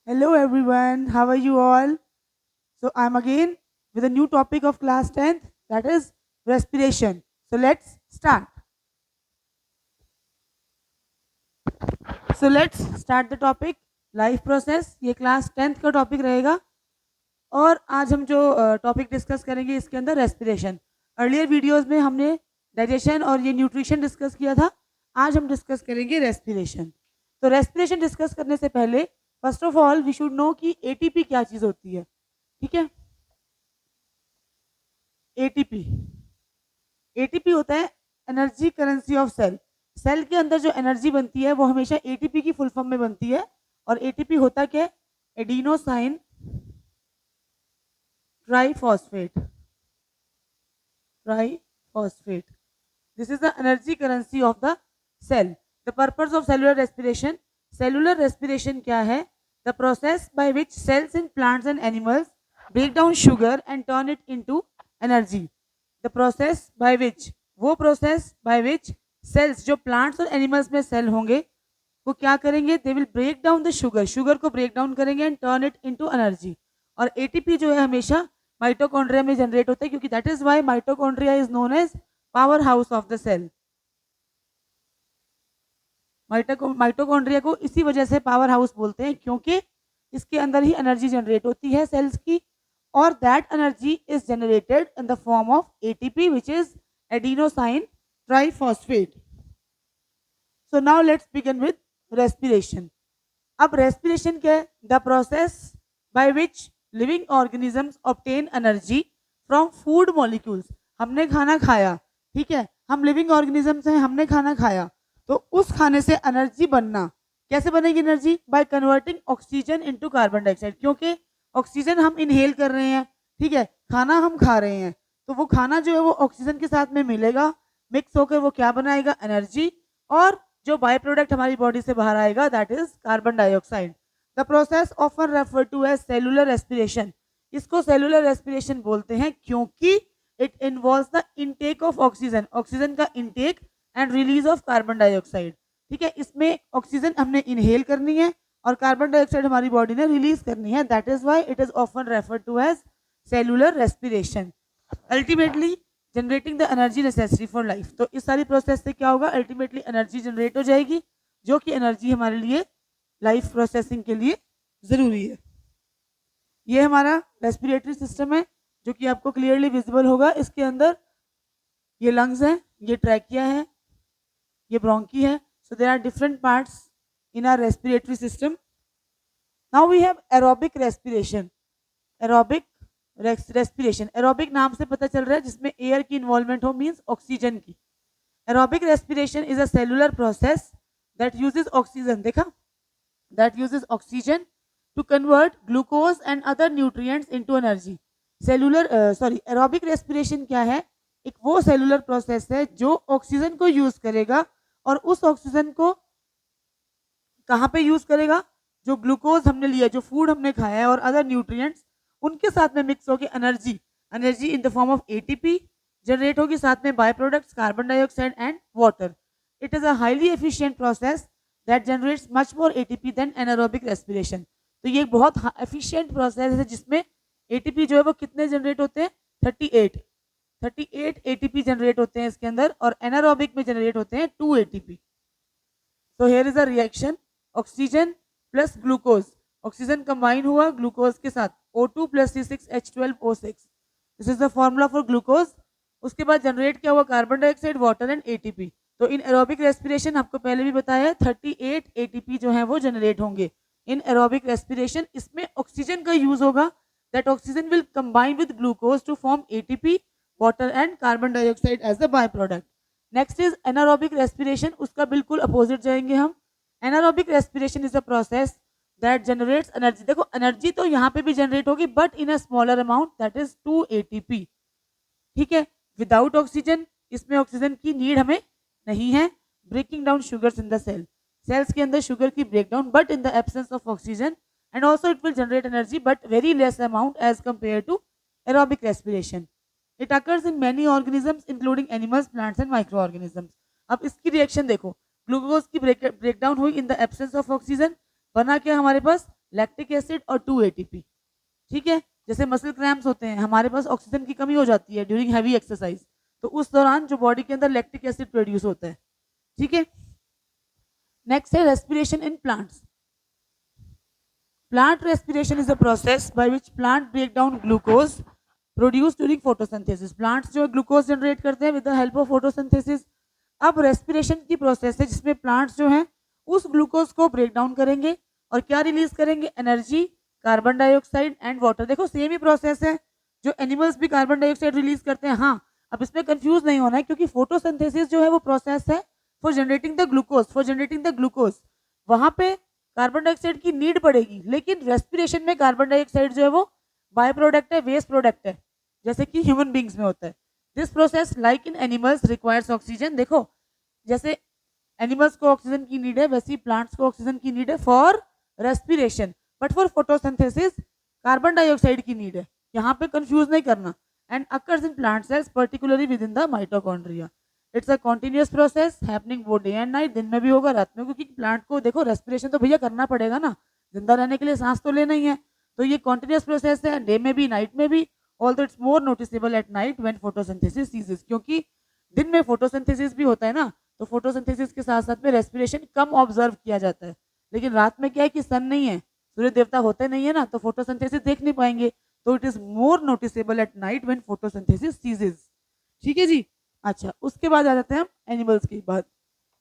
Hello everyone, how are you all? So I'm again with a new topic of class 10th, that is respiration. So let's start. So let's start the topic life process. ये class 10th का topic रहेगा और आज हम जो topic discuss करेंगे इसके अंदर रेस्पिरेशन. अर्लियर वीडियोस में हमने डाइजेशन और ये न्यूट्रिशन डिस्कस किया था. आज हम डिस्कस करेंगे रेस्पिरेशन. तो रेस्पिरेशन डिस्कस करने से पहले first of all we should know कि एटीपी क्या चीज़ होती है. ठीक है. एटीपी एटीपी होता है energy currency of cell. Cell के अंदर जो एनर्जी बनती है वो हमेशा एटीपी की फुल फॉर्म में बनती है. और एटीपी होता क्या है? Adenosine triphosphate. Triphosphate. This is the energy currency of the cell. The purpose of cellular respiration. Cellular respiration क्या है? The process by which cells in plants and animals break down sugar and turn it into energy. The process by which, वो process by which cells, जो plants और animals में cell होंगे वो क्या करेंगे? They will break down the sugar. Sugar को break down करेंगे and turn it into energy. और एटीपी जो है हमेशा माइटोकॉन्ड्रिया में जनरेट होता है, क्योंकि that is why mitochondria is known as power house of the cell. Mitochondria को इसी वजह से पावर हाउस बोलते हैं, क्योंकि इसके अंदर ही एनर्जी जनरेट होती है सेल्स की. और that energy is generated in the form of ATP which is adenosine triphosphate. So now let's begin with respiration. अब रेस्पिरेशन क्या है? The process by which living organisms obtain energy from food molecules. हमने खाना खाया, ठीक है, हम living organisms हैं, हमने खाना खाया, तो उस खाने से एनर्जी बनना. कैसे बनेगी energy? By converting oxygen into carbon dioxide. क्योंकि ऑक्सीजन हम इनहेल कर रहे हैं, ठीक है, खाना हम खा रहे हैं, तो वो खाना जो है वो ऑक्सीजन के साथ में मिलेगा, मिक्स होकर वो क्या बनाएगा? एनर्जी. और जो बाय प्रोडक्ट हमारी बॉडी से बाहर आएगा that is carbon dioxide. The process often refer to as cellular respiration. इसको सेलुलर रेस्पिरेशन बोलते हैं क्योंकि it involves the intake of oxygen, oxygen का intake and release of carbon dioxide. ठीक है, इसमें ऑक्सीजन हमने इनहेल करनी है और कार्बन डाइऑक्साइड हमारी बॉडी ने रिलीज करनी है. That is why it is often refer to as cellular respiration. Ultimately generating the energy necessary for life. तो इस सारी प्रोसेस से क्या होगा? अल्टीमेटली एनर्जी जनरेट हो जाएगी, जो कि एनर्जी हमारे लिए लाइफ प्रोसेसिंग के लिए ज़रूरी है. ये हमारा रेस्पिरेटरी सिस्टम है जो कि आपको क्लियरली विजिबल होगा. इसके अंदर ये लंग्स हैं, ये ट्रैकिया है, ये ब्रोंकी है. So there are different parts in our respiratory system. Now we have aerobic respiration. Aerobic respiration, aerobic नाम से पता चल रहा है जिसमें एयर की इन्वॉल्वमेंट हो, मीन्स ऑक्सीजन की. Aerobic respiration is a cellular process that uses oxygen. देखा, that uses oxygen to convert glucose and other nutrients into energy. Aerobic respiration क्या है? एक वो सेलुलर प्रोसेस है जो ऑक्सीजन को यूज करेगा और उस ऑक्सीजन को कहाँ पे यूज करेगा? जो ग्लूकोज हमने लिया, जो फूड हमने खाया है और अदर न्यूट्रिएंट्स, उनके साथ में मिक्स होकर energy, energy in the form of ATP generate होगी, साथ में by products carbon dioxide and water. It is a highly efficient process that generates much more ATP than anaerobic respiration. तो ये बहुत एफिशिएंट प्रोसेस है जिसमें ATP जो है वो कितने जनरेट होते हैं? 38 एटीपी जनरेट होते हैं इसके अंदर, और एनारोबिक में जनरेट होते हैं 2 ATP. So here is a reaction, oxygen plus glucose, oxygen combine हुआ ग्लूकोज के साथ, O2 plus C6H12O6. This is the formula for glucose. उसके बाद जनरेट क्या हुआ? Carbon dioxide, water and ATP. तो इन एरोबिक रेस्पिरेशन आपको पहले भी बताया 38 एटीपी जो है वो जनरेट होंगे इन एरोबिक रेस्पिरेशन. इसमें ऑक्सीजन का यूज होगा. That oxygen will combine with glucose to form ATP, water and carbon dioxide as the by product. Next is anaerobic respiration. उसका बिल्कुल अपोजिट जाएंगे हम. Anaerobic respiration is a process that generates energy. देखो, energy तो यहाँ पे भी generate होगी but in a smaller amount, that is 2 ATP. ठीक है, विदाउट ऑक्सीजन. इसमें ऑक्सीजन की नीड हमें नहीं है. Breaking down sugars in the cell, cells के अंदर शुगर की breakdown but in the absence of oxygen, and also it will generate energy but very less amount as compare to aerobic respiration. It occurs in many organisms including animals, plants and micro organisms. अब इसकी reaction देखो, glucose की breakdown हुई in the absence of oxygen, बना क्या हमारे पास? Lactic acid और 2 ATP. ठीक है, जैसे मसल क्रैम्प्स होते हैं, हमारे पास ऑक्सीजन की कमी हो जाती है ड्यूरिंग हैवी एक्सरसाइज, तो उस दौरान जो बॉडी के अंदर लैक्टिक एसिड प्रोड्यूस होता है। ठीक है, नेक्स्ट है respiration in plants. Plant respiration is a process by which plant break down glucose produce during photosynthesis. Plants जो ग्लूकोज जनरेट करते हैं with the help of photosynthesis. अब रेस्पिरेशन की प्रोसेस है जिसमें प्लांट्स जो हैं उस ग्लूकोज को ब्रेक डाउन करेंगे और क्या रिलीज करेंगे, energy, carbon dioxide and water. देखो सेम ही प्रोसेस है, जो एनिमल्स भी कार्बन डाइऑक्साइड रिलीज करते हैं। हाँ, अब इसमें कंफ्यूज नहीं होना है क्योंकि फोटोसिंथेसिस जो है वो प्रोसेस है फॉर जनरेटिंग द ग्लूकोज, वहां पे कार्बन डाइऑक्साइड की नीड पड़ेगी, लेकिन रेस्पिरेशन में कार्बन डाइऑक्साइड जो है वो बाय प्रोडक्ट है, वेस्ट प्रोडक्ट है, जैसे कि ह्यूमन बींग्स में होता है। This process like in animals requires oxygen. देखो जैसे एनिमल्स को ऑक्सीजन की नीड है, वैसे ही प्लांट्स को ऑक्सीजन की नीड है for respiration, but for photosynthesis carbon dioxide की नीड है। यहाँ पे कंफ्यूज नहीं करना। And occurs in plant cells particularly with in the mitochondria. It's a continuous process happening both day and night, दिन में भी होगा रात में, क्योंकि प्लांट को देखो रेस्पिरेशन तो भैया करना पड़ेगा ना, जिंदा रहने के लिए सांस तो लेना ही है, तो ये कॉन्टिन्यूअस प्रोसेस है डे में भी नाइट में भी। Although it's more noticeable at night when photosynthesis ceases, क्योंकि दिन में फोटोसिंथेसिस भी होता है ना, तो फोटोसिंथेसिस के साथ साथ में रेस्पिरेशन कम ऑब्जर्व किया जाता है। लेकिन रात में क्या है कि सन नहीं है, सूर्य देवता होते नहीं है ना, तो फोटोसिंथेसिस देख नहीं पाएंगे, तो it is more noticeable at night when photosynthesis ceases. ठीक है जी। अच्छा, उसके बाद आ जाते हैं हम एनिमल्स की बात।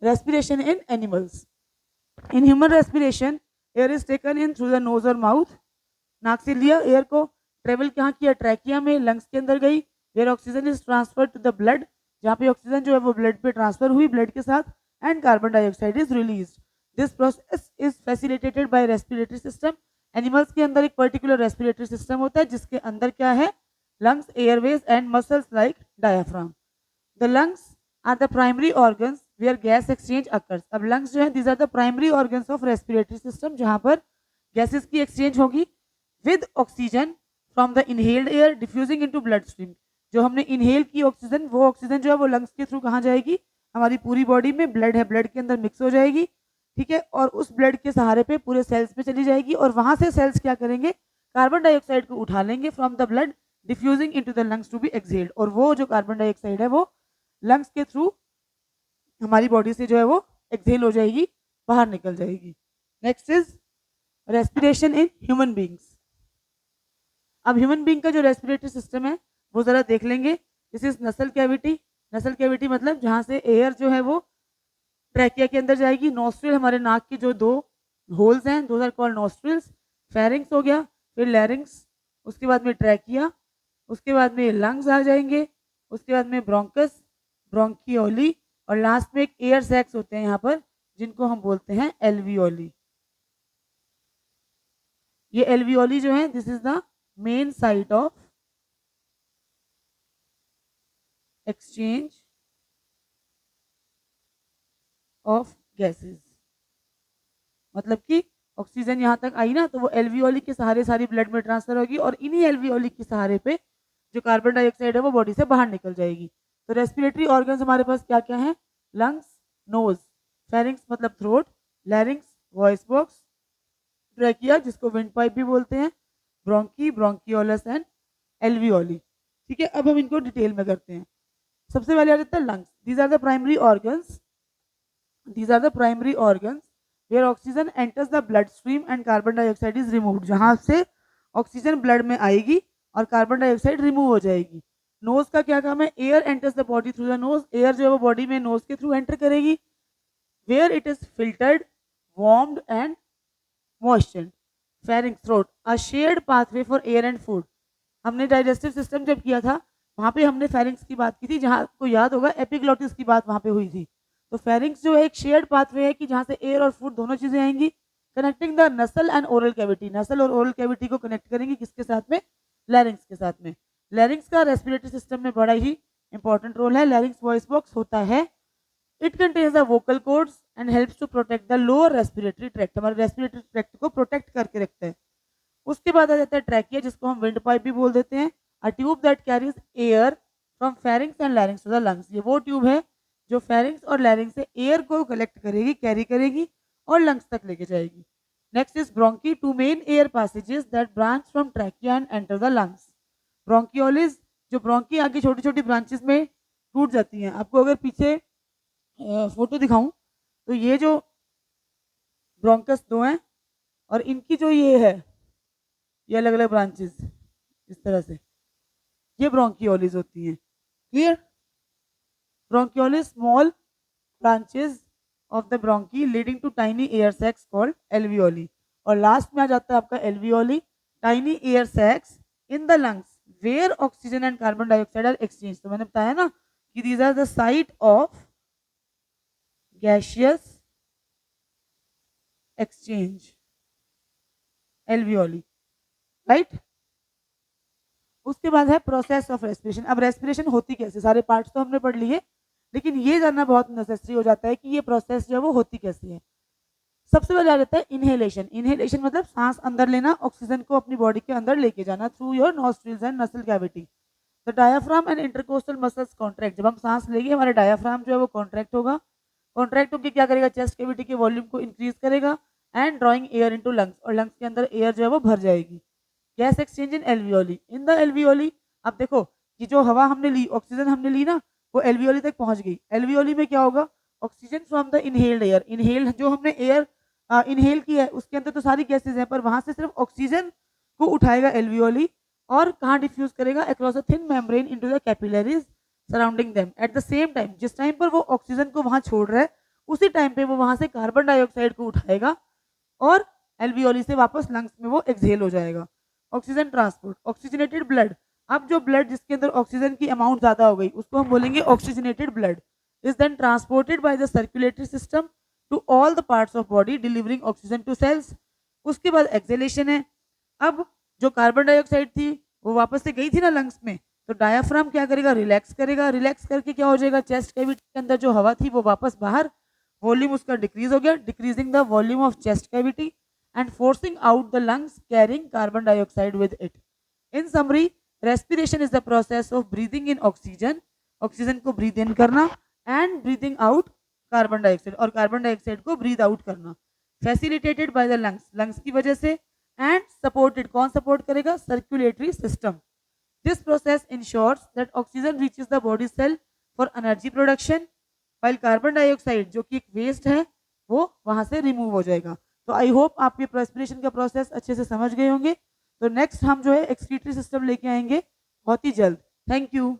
Respiration in animals. In human respiration air is taken in through the knows और माउथ। नाक से लिया एयर को, ट्रेवल कहाँ किया, ट्रैकिया में, लंग्स के अंदर गई, where oxygen is transfer to the blood, जहाँ पे ऑक्सीजन जो है वो ब्लड पे ट्रांसफर हुई ब्लड के साथ, and carbon dioxide is release. This process is facilitated bye respiratory system. Animals के अंदर एक पर्टिकुलर रेस्पिरेटरी सिस्टम होता है जिसके अंदर क्या है, lungs, airways and muscles like diaphragm. The lungs are the primary organs where gas exchange occurs. अब लंग्स जो है these are the primary organs of respiratory system, जहाँ पर गैसेस की एक्सचेंज होगी with oxygen from the inhaled air diffusing into blood stream. जो हमने inhale की ऑक्सीजन, वो ऑक्सीजन जो है वो लंग्स के थ्रू कहाँ जाएगी, हमारी पूरी बॉडी में ब्लड है, ब्लड के अंदर मिक्स हो जाएगी। ठीक है, और उस ब्लड के सहारे पे पूरे सेल्स में चली जाएगी और वहां से सेल्स क्या करेंगे, कार्बन डाइऑक्साइड को उठा लेंगे from the blood diffusing into the lungs to be exhaled, और वो जो कार्बन डाइऑक्साइड है वो लंग्स के थ्रू हमारी बॉडी से जो है वो एक्सहेल हो जाएगी, बाहर निकल जाएगी। Next is respiration in human beings. अब ह्यूमन बींग का जो रेस्पिरेटरी सिस्टम है वो जरा देख लेंगे। दिस इज नसल कैविटी। नसल कैविटी मतलब जहाँ से एयर जो है वो ट्रैकिया के अंदर जाएगी। नोस्ट्रिल, हमारे नाक की जो दो होल्स हैं, those are called nostrils. Pharynx हो गया, फिर लैरिंग्स, उसके बाद में ट्रैकिया, उसके बाद में लंग्स आ जाएंगे, उसके बाद में ब्रोंकस, ब्रोंकियोली, और लास्ट में एक एयर सैक्स होते हैं यहाँ पर जिनको हम बोलते हैं एल्वियोली। ये एल्वियोली जो है this is the main site of exchange of gases. मतलब कि ऑक्सीजन यहाँ तक आई ना, तो वो एल्वियोली के सहारे सारी ब्लड में ट्रांसफर होगी और इन्हीं एल्वियोली के सहारे पे जो कार्बन डाइऑक्साइड है वो बॉडी से बाहर निकल जाएगी। तो रेस्पिरेटरी ऑर्गन्स हमारे पास क्या क्या है, लंग्स, नोज, फेरिंग्स मतलब थ्रोट, लैरिंग्स, वॉइस बॉक्स, ट्रैकिया जिसको विंड पाइप भी बोलते हैं, ब्रोंकी, ब्रोंकियोलस एंड एल्वियोली। ठीक है, अब हम इनको डिटेल में करते हैं। सबसे पहले आ जाता है lungs. These are the primary organs, these are the primary organs where oxygen enters the blood stream and carbon dioxide is removed। जहां से ऑक्सीजन ब्लड में आएगी और कार्बन डाइऑक्साइड रिमूव हो जाएगी। नोज का क्या काम है, air enters the body through the nose. Air जो है वो बॉडी में नोज के थ्रू एंटर करेगी, where it is filtered, warmed and moisturised. Pharynx, throat, a shared pathway for air and food. हमने डाइजेस्टिव सिस्टम जब किया था वहां पे हमने फेरिंग्स की बात की थी, जहां आपको याद होगा एपिग्लोटिस की बात वहां पे हुई थी। तो फेरिंग्स जो है एक शेयर्ड पाथवे है कि जहां से एयर और फूड दोनों चीजें आएंगी, कनेक्टिंग द नसल एंड ओरल कैविटी। नसल और ओरल कैविटी को कनेक्ट करेंगी किसके साथ में, लैरिंग्स के साथ में। लैरिंग्स का रेस्पिरेटरी सिस्टम में बड़ा ही इंपॉर्टेंट रोल है। लैरिंग्स वॉइस बॉक्स होता है, it contains the vocal cords and helps to protect the lower respiratory tract. हमारे रेस्पिरेटरी ट्रैक्ट को प्रोटेक्ट करके रखता है। उसके बाद आ जाता है ट्रैकिया जिसको हम विंड पाइप भी बोल देते हैं, a tube that carries air from pharynx and larynx to the lungs. ये वो ट्यूब है जो फेरिंग्स और लैरिंग्स से एयर को कलेक्ट करेगी, कैरी करेगी और लंग्स तक लेके जाएगी। Next is bronchi, two main air passages that branch from trachea and enter the lungs. Bronchioles, जो ब्रोंकी आगे छोटी छोटी ब्रांचेस में टूट जाती हैं। आपको अगर पीछे फोटो दिखाऊं तो ये जो ब्रोंकस दो हैं और इनकी जो ये है, ये अलग अलग ब्रांचेस इस तरह से, ये ब्रोंकियोलिस होती हैं। Clear? Bronchioles small branches of the bronchi leading to tiny air sacs called alveoli. और लास्ट में आ जाता है आपका alveoli, tiny air sacs in the lungs where oxygen and carbon dioxide are exchange. तो मैंने बताया ना कि these are the site of gaseous exchange, alveoli, right. उसके बाद है प्रोसेस ऑफ रेस्पिरेशन। अब रेस्पिरेशन होती कैसे, सारे पार्ट्स तो हमने पढ़ लिए, लेकिन ये जानना बहुत नेसेसरी हो जाता है कि ये प्रोसेस जो है वो होती कैसी है। सबसे पहले आ जाता है इनहेलेशन। इनहेलेशन मतलब सांस अंदर लेना, ऑक्सीजन को अपनी बॉडी के अंदर लेके जाना थ्रू योर नॉस्ट्रिल्स एंड नसल cavity. The diaphragm and intercostal muscles contract. जब हम सांस लेंगे हमारा डायाफ्राम जो है वो कॉन्ट्रैक्ट होगा। कॉन्ट्रैक्ट होकर क्या करेगा, चेस्ट कैविटी के वॉल्यूम को इंक्रीज करेगा and drawing air into lungs, और लंग्स के अंदर एयर जो है वो भर जाएगी। Gas exchange in alveoli. In the alveoli, अब देखो कि जो हवा हमने ली, ऑक्सीजन हमने ली ना, वो एल्वियोली तक पहुंच गई। एल्वियोली में क्या होगा, oxygen from the inhaled air, inhale जो हमने एयर इनहेल की है उसके अंदर तो सारी गैसेज हैं, पर वहां से सिर्फ ऑक्सीजन को उठाएगा एल्वियोली और कहाँ डिफ्यूज करेगा, across a thin membrane into the capillaries surrounding them. At the same time, जिस टाइम पर वो ऑक्सीजन को वहां छोड़ रहा है उसी टाइम पे वो वहां से कार्बन डाइऑक्साइड को उठाएगा और एल्वियोली से वापस लंग्स में वो एक्सहेल हो जाएगा। Oxygen transport, oxygenated blood. अब जो ब्लड जिसके अंदर ऑक्सीजन की अमाउंट ज्यादा हो गई उसको हम बोलेंगे oxygenated blood, is then transported by the circulatory system to all the parts of body delivering oxygen to cells. उसके बाद एक्सहेलेशन है। अब जो कार्बन डाइऑक्साइड थी वो वापस से गई थी ना लंग्स में, तो डायाफ्राम क्या करेगा, रिलैक्स करेगा। रिलैक्स करके क्या हो जाएगा, चेस्ट कैविटी के अंदर जो हवा थी वो वापस बाहर, वॉल्यूम उसका डिक्रीज हो गया, decreasing the volume of chest cavity and forcing out the lungs carrying carbon dioxide with it. In summary, respiration is the process of breathing in oxygen, oxygen को breathe in करना, and breathing out carbon dioxide, और carbon dioxide को breathe out करना, facilitated by the lungs, lungs की वजह से, and supported, कौन support करेगा, circulatory system. This process ensures that oxygen reaches the body cell for energy production, while carbon dioxide जो कि एक waste है वो वहां से remove हो जाएगा। तो आई होप आप ये रेस्पिरेशन का प्रोसेस अच्छे से समझ गए होंगे। तो नेक्स्ट हम जो है एक्सक्रीटरी सिस्टम लेके आएंगे बहुत ही जल्द। Thank you.